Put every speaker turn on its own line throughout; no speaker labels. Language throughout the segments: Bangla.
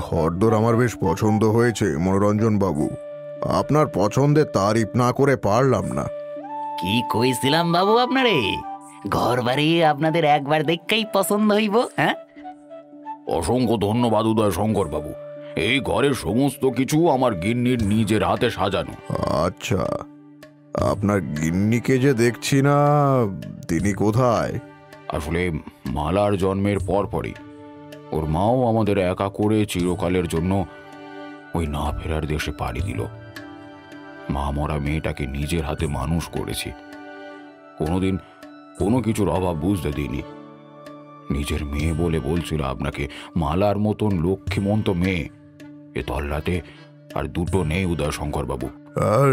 ঘরদোর আমার বেশ পছন্দ হয়েছে মনোরঞ্জন বাবু। আপনার পছন্দের তারিফ না করে পারলাম না।
কি কইছিলাম বাবু আপনারে, ঘর বাড়ি আপনাদের একবার দেখেই পছন্দ হইব। হ্যাঁ,
অসংখ্য ধন্যবাদ উদয় শঙ্কর বাবু। এই ঘরের সমস্ত কিছু আমার গিন্নির নিজের হাতে সাজানো।
আচ্ছা, আপনার গিন্নিকে যে দেখছি না, তিনি কোথায়?
আসলে মালার জন্মের পরপরই ওর মাও আমাদের একা করে চিরকালের জন্য ওই না ফেরার দেশে পাড়ি দিল। মা মরা মেয়েটাকে নিজের হাতে মানুষ করেছি, কোনোদিন কোনো কিছুর অভাব বুঝতে দিইনি। নিজের মেয়ে বলে বলছিল আপনাকে, মালার মতন লক্ষ্মীমন্ত মেয়ে এ তল্লাতে আর দুটো নেই উদয় শঙ্কর বাবু।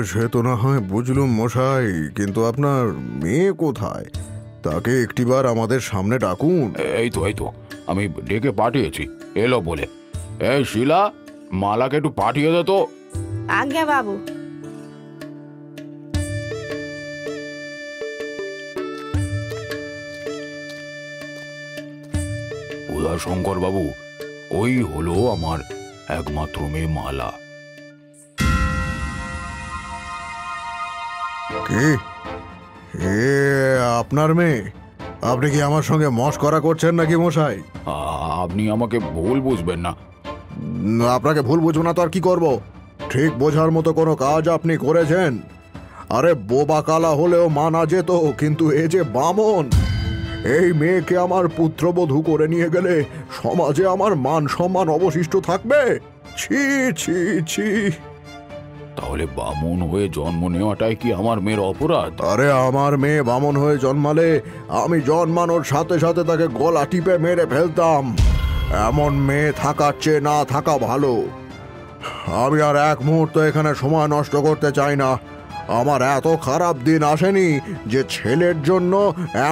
সে তো না হয় বুঝলুম মশাই, কিন্তু আপনার মেয়ে কোথায়? তাকে একটিবার আমাদের সামনে ডাকুন।
এই তো আমি ডেকে পাঠিয়েছি, এলো বলে। এই শিলা, মালাকে একটু পাঠিয়ে দে তো।
আজ্ঞা বাবু।
উদয় শঙ্কর বাবু, ওই হলো আমার একমাত্র মেয়ে মালা।
কি এ আপনার মেয়ে? আপনি কি আমার সঙ্গে মশকরা করছেন নাকি মশাই?
আপনি আমাকে ভুল বুঝবেন না।
আপনাকে ভুল বুঝবো না তো আর কি করব? ঠিক বোঝার মতো কোনো কাজ আপনি করেছেন? আরে বোবা কালা হলেও মানা যেত, কিন্তু এ যে বামন। এই মেয়েকে আমার পুত্রবধূ করে নিয়ে গেলে সমাজে আমার মান সম্মান অবশিষ্ট থাকবে? ছি ছি ছি।
তাহলে বামন হয়ে জন্ম নেওয়াটাই কি আমার মেয়ের অপরাধ?
আরে আমার মেয়ে বামন হয়ে জন্মালে আমি জন্মানোর সাথে সাথে তাকে গলা টিপে মেরে ফেলতাম। এমন মেয়ে থাকার চেয়ে না থাকা ভালো। আমি আর এক মুহূর্ত এখানে সময় নষ্ট করতে চাই না। আমার এত খারাপ দিন আসেনি যে ছেলের জন্য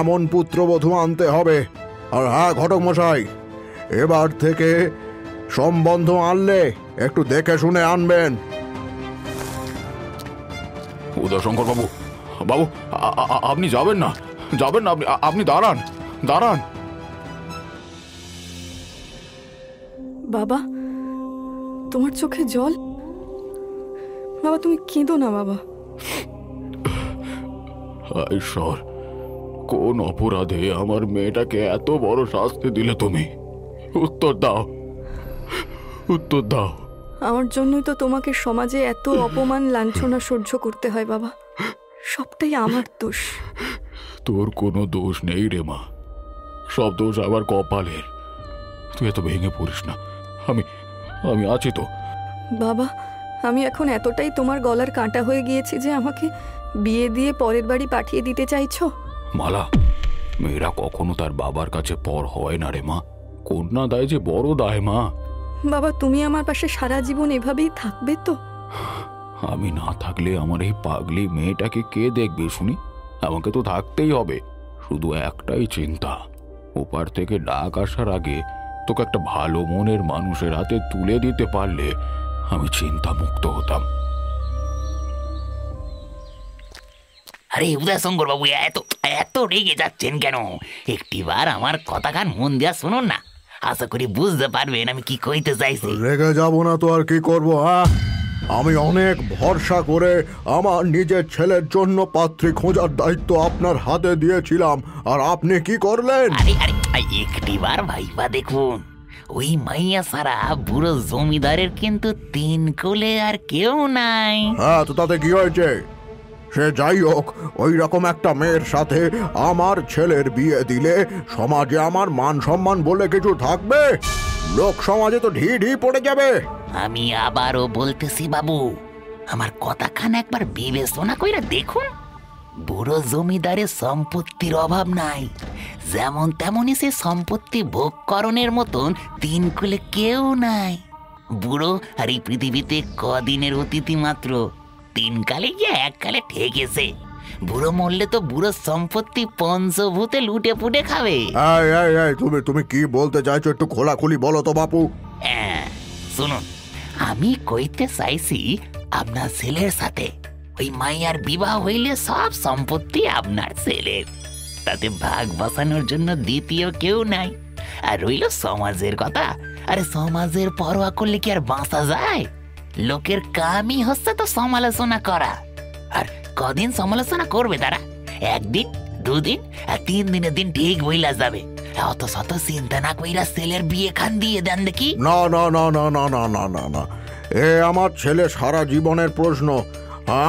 এমন পুত্রবধূ আনতে হবে। আর হ্যাঁ ঘটক মশাই, এবার থেকে সম্বন্ধ আনলে একটু দেখে শুনে আনবেন।
উদয়শঙ্কর বাবু, বাবু আপনি যাবেন না, যাবেন না, আপনি দাঁড়ান দাঁড়ান।
বাবা, তোমার চোখে জল? বাবা তুমি কেঁদো না বাবা।
ঈশ্বর, কোন অপরাধে আমার মেয়েটাকে এত বড় শাস্তি দিলে তুমি? উত্তর দাও, উত্তর দাও।
আমার জন্যই তো তোমাকে সমাজে এত অপমান লাঞ্ছনা সহ্য করতে হয় বাবা। সবটাই আমার দোষ।
তোর কোনো দোষ নেই রে মা, সব দোষ আবার কপালের। তুই এত ভেঙে পড়িস না, আমি আছি তো।
বাবা, আমি এখন এতটাই তোমার গলার কাঁটা হয়ে গিয়েছি যে আমাকে বিয়ে দিয়ে পরের বাড়ি পাঠিয়ে দিতে চাইছো?
মালা, মেয়েরা কখনো তার বাবার কাছে পর হয় না রে মা। কন্যা দায় যে বড় দায় মা।
বাবা তুমি আমার পাশে সারা জীবন এভাবেই থাকবে তো?
আমি না থাকলে আমার এই পাগলি মেয়েটাকে কে দেখবে শুনি? আমাকে তো থাকতেই হবে। শুধু একটাই চিন্তা, ওপার থেকে ডাক আসার আগে তোকে একটা ভালো মনের মানুষের হাতে তুলে দিতে পারলে আমি চিন্তা মুক্ত হতাম।
আরে উদয়শঙ্কর বাবু, এত এত রেগে যাচ্ছেন কেন? একটিবার আমার কথা কান মন দিয়া শুনুন না, আশা করি বুঝতে পারবেন আমি কি কইতে চাইছি।
রেগে যাব না তো আর কি করব? হ্যাঁ, আমি অনেক ভরসা করে আমার নিজের ছেলের জন্য পাত্রী খোঁজার দায়িত্ব আপনার হাতে দিয়েছিলাম, আর আপনি কি করলেন?
আরে আরে একটিবার ভাইবা দেখুন, ওই মাইয়া সারা বুড়ো জমিদারের কিন্তু 3 কোলে আর কেউ নাই।
হ্যাঁ, তো তাতে কি হয়েছে? সে যাই হোক, ওই রকম একটা মেয়ের সাথে আমার ছেলের বিয়ে দিলে সমাজে আমার মান সম্মান বলে কিছু থাকবে? লোক সমাজে তো ঢি ঢি পড়ে যাবে।
আমি আবারও বলতেছি বাবু, আমার কথাখান একবার বিবেচনা কইরা দেখুন। বুড়ো জমিদারের সম্পত্তির অভাব নাই, যেমন তেমনই সে সম্পত্তি ভোগকরণের মতন 3 কোলে কেউ নাই। বুড়ো আর এই পৃথিবীতে কদিনের অতিথি মাত্র, 3 কালে গিয়ে 1 কালে ঠেকেছে। বুড়ো মরলে তো বুড়ো সম্পত্তি পঞ্চভূতে লুটে পুটে খাবে।
তুমি কি বলতে চাইছো একটু খোলাখুলি বলো তো বাপু।
শুনুন, আমি কইতে চাইছি আপনার ছেলের সাথে ওই মাইয়ার বিবাহ হইলে সব সম্পত্তি আপনার ছেলের। তাতে ভাগ বসানোর জন্য দ্বিতীয় কেউ নাই। আর রইল সমাজের কথা, আরে সমাজের পরোয়া করলে কি আর বাঁচা যায়? লোকের কামই হচ্ছে তো সমালোচনা করা। আর কদিন সমালোচনা করবে তারা? একদিন, দুদিন, আর 3 দিনের দিন ঠিক বইলা যাবে। অত শত চিন্তা না কইরা ছেলের বিয়ে খান দিয়ে দেন দেখি।
না না না না না না না না না, এ আমার ছেলে সারা জীবনের প্রশ্ন।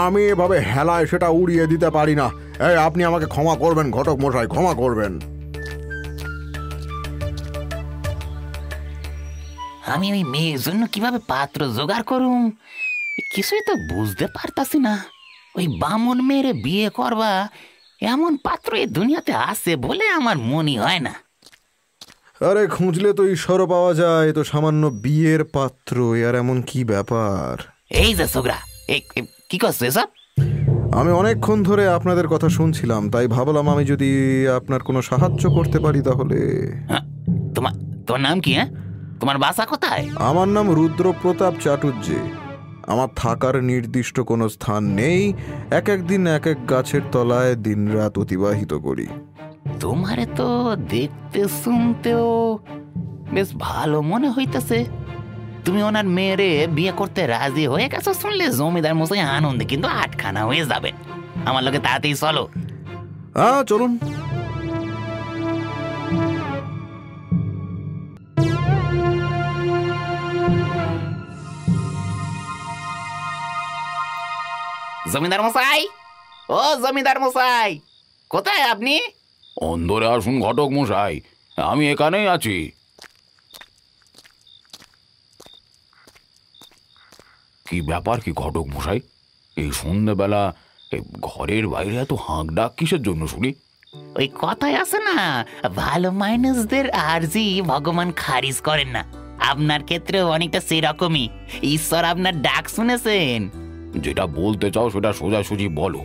আমি এভাবে হেলায় সেটা উড়িয়ে দিতে পারি না। এই আপনি আমাকে ক্ষমা করবেন ঘটক মশাই, ক্ষমা করবেন।
আমি ওই মেয়ের জন্য কিভাবে পাত্র জোগাড় করুম কিছুই তো বুঝতে পারতাছি না। ওই বামন মেয়েরে বিয়ে করবা এমন পাত্র এই দুনিয়াতে আছে বলে আমার মনে হয় না।
আরে খুঁজলে তো ঈশ্বরও পাওয়া যায়, তো সামান্য বিয়ের পাত্র, আর এমন কি ব্যাপার?
এই যে ছোকরা, কি করছো এসব?
আমি অনেকক্ষণ ধরে আপনাদের কথা শুনছিলাম, তাই ভাবলাম আমি যদি আপনার কোনো সাহায্য করতে পারি তাহলে।
তোমার নাম কি? হ্যাঁ, তোমার বাসা কোথায়?
আমার নাম রুদ্রপ্রতাপ চাটুর্যে। আমার থাকার নির্দিষ্ট কোনো স্থান নেই, এক এক দিন এক এক গাছের তলায় দিনরাত অতিবাহিত করি।
তোমারে তো দেখতে শুনতেও বেশ ভালো মনে হইতেছে। তুমি ওনার মেয়েরে বিয়ে করতে রাজি হয়ে গেছো শুনলে জমিদার মশাই আনন্দে কিন্তু আটখানা হয়ে যাবে। আমার লোকে তাড়াতাড়ি চলো।
হ্যাঁ চলুন।
জমিদার মশাই, ও জমিদার মশাই, কোথায় আপনি?
অন্দরে আসুন ঘটক মশাই, আমি এখানেই আছি। কি ব্যাপার কি ঘটক মশাই, এই সন্ধ্যেবেলা ঘরের বাইরে এত হাঁক ডাক কিসের জন্য শুনি?
ওই কথায় আছে না, ভালো মানুষদের আরজি ভগবান খারিজ করেন না। আপনার ক্ষেত্রে অনেকটা সেরকমই। ঈশ্বর আপনার ডাক শুনেছেন।
যেটা বলতে চাও সেটা সোজাসুজি বলো।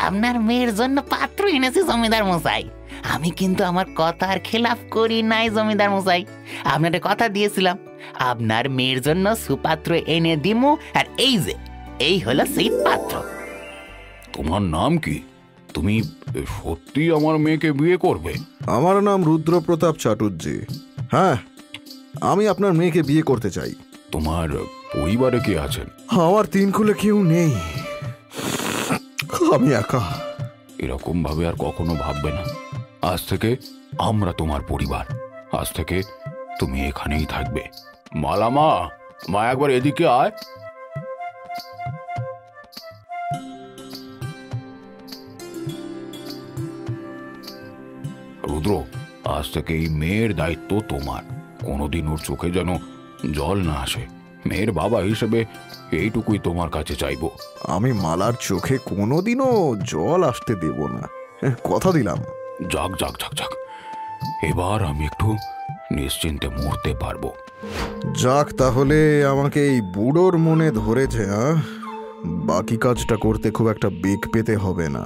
আপনার মেয়ের জন্য পাত্র এনেছি জমিদার মশাই। আমি কিন্তু আমার কথার খেলাফ করি নাই জমিদার মশাই। আপনার কথা দিয়েছিলাম আপনার মেয়ের জন্য সুপাত্র এনে দিমু, আর এই হলো সেই পাত্র।
তোমার নাম কি? তুমি সত্যি আমার মেয়েকে বিয়ে করবে?
আমার নাম রুদ্রপ্রতাপ চাটুর্যে। হ্যাঁ, আমি আপনার মেয়েকে বিয়ে করতে চাই।
তোমার পরিবারে কে আছেন?
আমার 3 কুলে কেউ নেই, আমি একা।
এরকম ভাবে আর কখনো ভাববে না। আজ থেকে আমরা তোমার পরিবার। আজ থেকে তুমি এখানেই থাকবে। মালা মা একবার এদিকে আয়। রুদ্র, আজ থেকে এই মেয়ের দায়িত্ব তোমার। কোনোদিন ওর চোখে যেন জল না আসে। মেয়ের বাবা হিসেবে এইটুকুই তোমার কাছে চাইবো।
আমি মালার চোখে কোনোদিনও জল আসতে দেব না, কথা দিলাম।
যাক যাক যাক যাক, এবার আমি একটু নিশ্চিন্তে মরতে পারবো।
যাক, তাহলে আমাকে এই বুড়োর মনে ধরেছে। বাকি কাজটা করতে খুব একটা বেগ পেতে হবে না।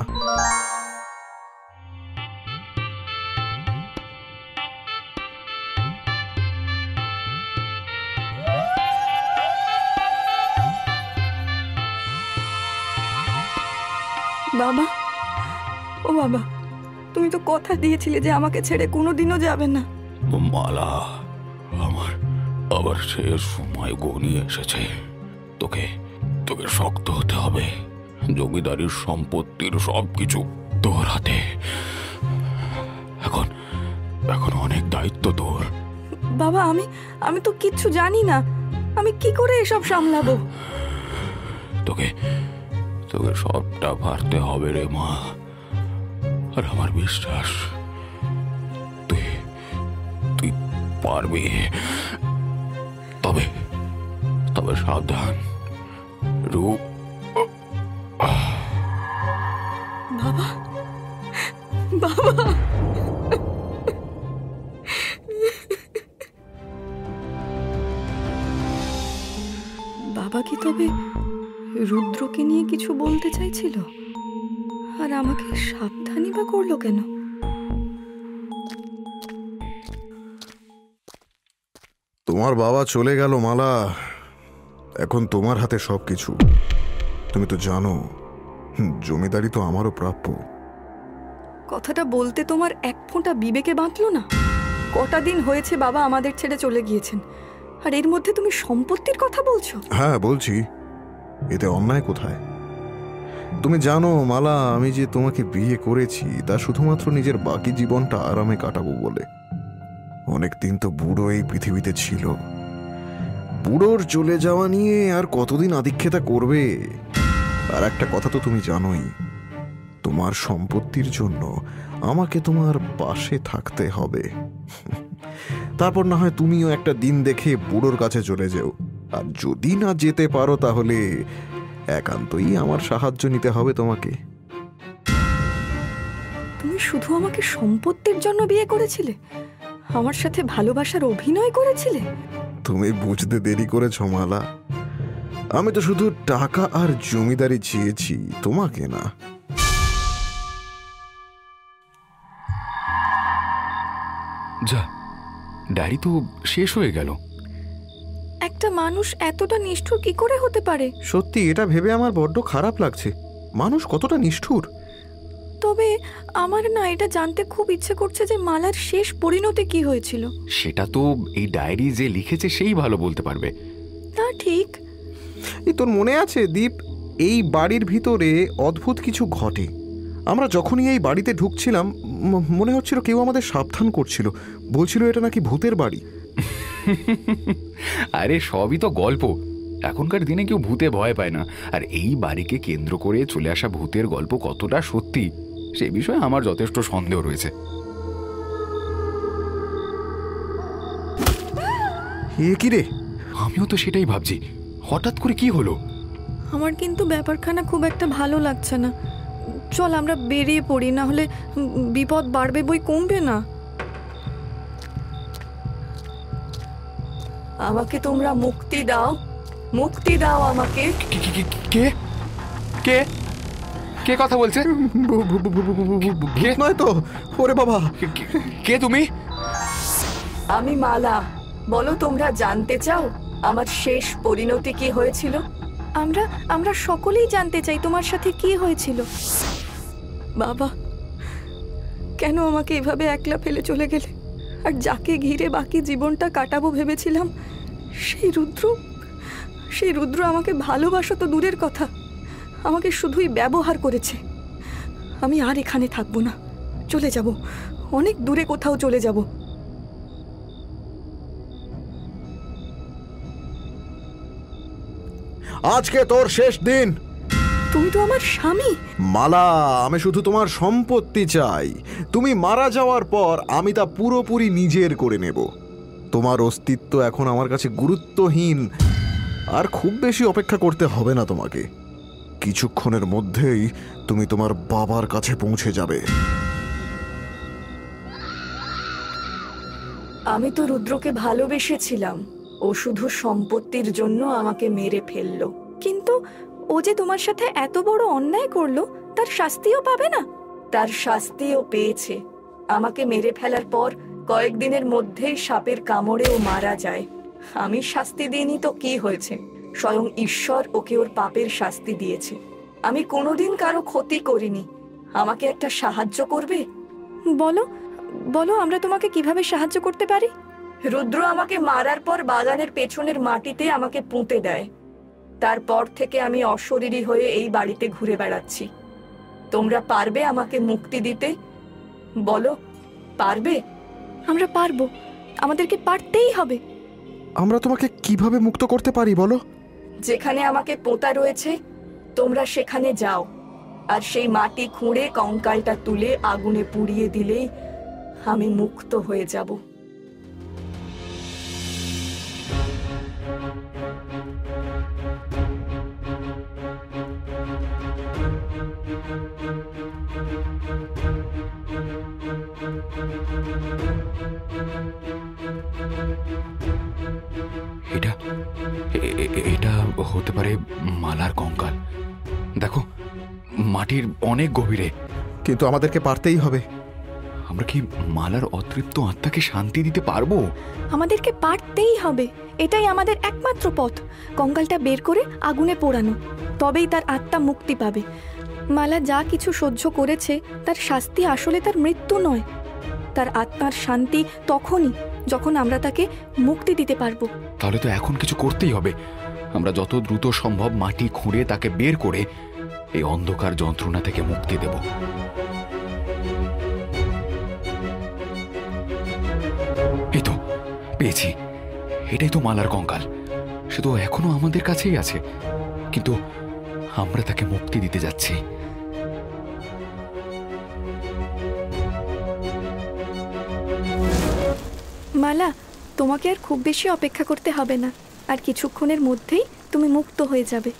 বাবা, ও বাবা, তুমি তো কথা দিয়েছিলে যে আমাকে ছেড়ে কোনোদিনও যাবে না।
মালা, আমার আবার শেষ সময় ঘনিয়ে এসেছে। তোকে তোকে শক্ত হতে হবে। জমিদারির সম্পত্তির সবকিছু তোর হাতে। এখন এখন অনেক দায়িত্ব তোর।
বাবা, আমি তো কিচ্ছু জানি না। আমি কি করে এসব সামলাবো?
তোকে তোকে সবটা পারতে হবে রে মা। আর আমার বিশ্বাস তুই তুই পারবি। তবে তবে সাবধান। রূপ।
বাবা, বাবা, বাবা কি তবে রুদ্রকে নিয়ে কিছু বলতে চাইছিল? আর আমাকে সাবধানই বা করলো কেন?
তোমার বাবা চলে গেল মালা, এখন তোমার হাতে সবকিছু। তুমি তো জানো জমিদারি তো আমারও প্রাপ্য।
কথাটা বলতে তোমার এক ফোঁটা বিবেকে বাঁধলো না? কটা দিন হয়েছে বাবা আমাদের ছেড়ে চলে গিয়েছেন, আর এর মধ্যে তুমি সম্পত্তির কথা বলছো?
হ্যাঁ বলছি, এতে অন্যায় কোথায়? তুমি জানো মালা, আমি যে তোমাকে বিয়ে করেছি তা শুধুমাত্র নিজের বাকি জীবনটা আরামে কাটাবো বলে। অনেকদিন তো বুড়ো এই পৃথিবীতে ছিল, বুড়োর চলে যাওয়া নিয়ে আর কতদিন আদিক্ষেতা করবে? আর একটা কথা তো তুমি জানোই, তোমার সম্পত্তির জন্য আমাকে তোমার পাশে থাকতে হবে। তারপর না হয় তুমিও একটা দিন দেখে বুড়োর কাছে চলে যেও, আর যদি না যেতে পারো তাহলে একান্তই আমার সাহায্য নিতে হবে তোমাকে।
তুমি শুধু আমাকে সম্পত্তির জন্য বিয়ে করেছিলে? আমার সাথে ভালোবাসার অভিনয় করেছিলে?
তুমি বুঝতে দেরি করেছ মালা, আমি তো শুধু টাকা আর জমিদারি চেয়েছি, তোমাকে না।
যা, ডায়েরি তো শেষ হয়ে গেল।
একটা মানুষ এতটা নিষ্ঠুর কি করে হতে পারে?
সত্যি এটা ভেবে আমার বড্ড খারাপ লাগছে, মানুষ কতটা নিষ্ঠুর।
তবে আমার না এটা জানতে খুব ইচ্ছে করছে যে মালার শেষ পরিণতি কি হয়েছিল।
সেটা তো এই ডায়েরি যে লিখেছে সেই ভালো বলতে পারবে।
তা ঠিক।
এই তোর মনে আছে দীপ, এই বাড়ির ভিতরে অদ্ভুত কিছু ঘটে। আমরা যখনই এই বাড়িতে ঢুকছিলাম মনে হচ্ছিল কেউ আমাদের সাবধান করছিল, বলছিল এটা নাকি ভূতের বাড়ি।
আরে সবই তো গল্প, এখনকার দিনে কেউ ভূতে ভয় পায় না। আর এই বাড়িকে কেন্দ্র করে চলে আসা ভূতের গল্প কতটা সত্যি সে বিষয়ে আমার যথেষ্ট সন্দেহ রয়েছে।
এ কি রে?
আমিও তো সেটাই ভাবছি, হঠাৎ করে কি হলো?
আমার কিন্তু ব্যাপারখানা খুব একটা ভালো লাগছে না। চল আমরা বেরিয়ে পড়ি, না হলে বিপদ বাড়বে বই কমবে না। আমাকে তোমরা মুক্তি দাও, মুক্তি দাও আমাকে।
কে কে কে কথা বলছে?
নয় তো? ওরে বাবা,
কে তুমি?
আমি মালা। বলো, তোমরা জানতে চাও আমার শেষ পরিণতি কি হয়েছিল? আমরা সকলেই জানতে চাই তোমার সাথে কি হয়েছিল। বাবা, কেন আমাকে এভাবে একলা ফেলে চলে গেলে? আর যাকে ঘিরে বাকি জীবনটা কাটাবো ভেবেছিলাম, সেই রুদ্র আমাকে ভালোবাসা তো দূরের কথা, আমাকে শুধুই ব্যবহার করেছে। আমি আর এখানে থাকবো না, চলে যাব, অনেক দূরে কোথাও চলে যাব।
আজকে তোর শেষ দিন।
তুমি তো আমার স্বামী।
মালা, আমি শুধু তোমার সম্পত্তি চাই। তুমি মারা যাওয়ার পর আমি তা পুরোপুরি নিজের করে নেব। তোমার অস্তিত্ব এখন আমার কাছে গুরুত্বহীন। আর খুব বেশি অপেক্ষা করতে হবে না তোমাকে, কিছুক্ষণের মধ্যেই তুমি তোমার বাবার কাছে পৌঁছে যাবে।
আমি তো রুদ্রকে ভালোবেসেছিলাম, ও শুধু সম্পত্তির জন্য আমাকে মেরে ফেললো। কিন্তু ও যে তোমার সাথে এত বড় অন্যায় করলো, তার শাস্তিও পাবে না? তার শাস্তিও পেয়েছে। আমাকে মেরে ফেলার পর কয়েকদিনের মধ্যেই সাপের কামড়ে ও মারা যায়। আমি শাস্তি দিইনি তো কি হয়েছে? স্বয়ং ঈশ্বর ওকে ওর পাপের শাস্তি দিয়েছে। আমি কোনোদিন কারো ক্ষতি করিনি। আমাকে একটা সাহায্য করবে? বলো বলো, আমরা তোমাকে কিভাবে সাহায্য করতে পারি? রুদ্র আমাকে মারার পর বাগানের পেছনের মাটিতে আমাকে পুঁতে দেয়। তারপর থেকে আমি অশরীরী হয়ে এই বাড়িতে ঘুরে বেড়াচ্ছি। তোমরা পারবে আমাকে মুক্তি দিতে? বলো, পারবে? আমরা পারবো, আমাদেরকে পারতেই হবে।
আমরা তোমাকে কিভাবে মুক্ত করতে পারি বলো?
যেখানে আমাকে পোঁতা রয়েছে তোমরা সেখানে যাও, আর সেই মাটি খুঁড়ে কঙ্কালটা তুলে আগুনে পুড়িয়ে দিলেই আমি মুক্ত হয়ে যাব।
এটা হতে পারে মালার কঙ্কাল। দেখো, মাটির অনেক গভীরে।
কিন্তু আমাদেরকে পারতেই হবে।
আমরা কি মালার অতৃপ্ত আত্মাকে শান্তি দিতে পারবো?
আমাদেরকে পারতেই হবে, এটাই আমাদের একমাত্র পথ। কঙ্কালটা বের করে আগুনে পোড়ানো, তবেই তার আত্মা মুক্তি পাবে। মালা যা কিছু সহ্য করেছে তার শাস্তি আসলে তার মৃত্যু নয়, তার আত্মার শান্তি তখনই যখন আমরা তাকে মুক্তি দিতে পারবো।
তাহলে তো এখন কিছু করতেই হবে। আমরা যত দ্রুত সম্ভব মাটি খুঁড়ে তাকে বের করে এই অন্ধকার যন্ত্রণা থেকে মুক্তি দেব। এই তো পেয়েছি, এটাই তো মালার কঙ্কাল। সে তো এখনো আমাদের কাছেই আছে, কিন্তু আমরা তাকে মুক্তি দিতে যাচ্ছি।
মালা, তোমাকে আর খুব বেশি অপেক্ষা করতে হবে না, আর কিছুক্ষণের মধ্যেই তুমি মুক্ত হয়ে যাবে।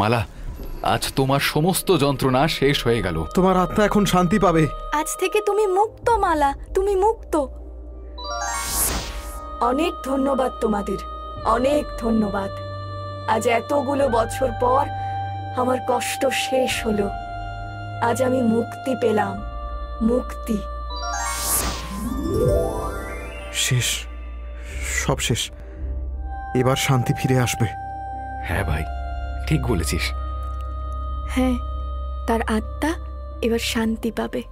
মালা, আজ তোমার সমস্ত যন্ত্রণা শেষ হয়ে গেল।
তোমার আত্মা এখন শান্তি পাবে।
আজ থেকে তুমি মুক্ত মালা, তুমি মুক্ত। অনেক ধন্যবাদ তোমাদের, অনেক ধন্যবাদ। আজ এতগুলো বছর পর আমার কষ্ট শেষ হলো। আজ আমি মুক্তি পেলাম, মুক্তি।
শেষ, সব শেষ। এবার শান্তি ফিরে আসবে।
হ্যাঁ ভাই, ঠিক বলেছিস।
হ্যাঁ, তার আত্মা এবার শান্তি পাবে।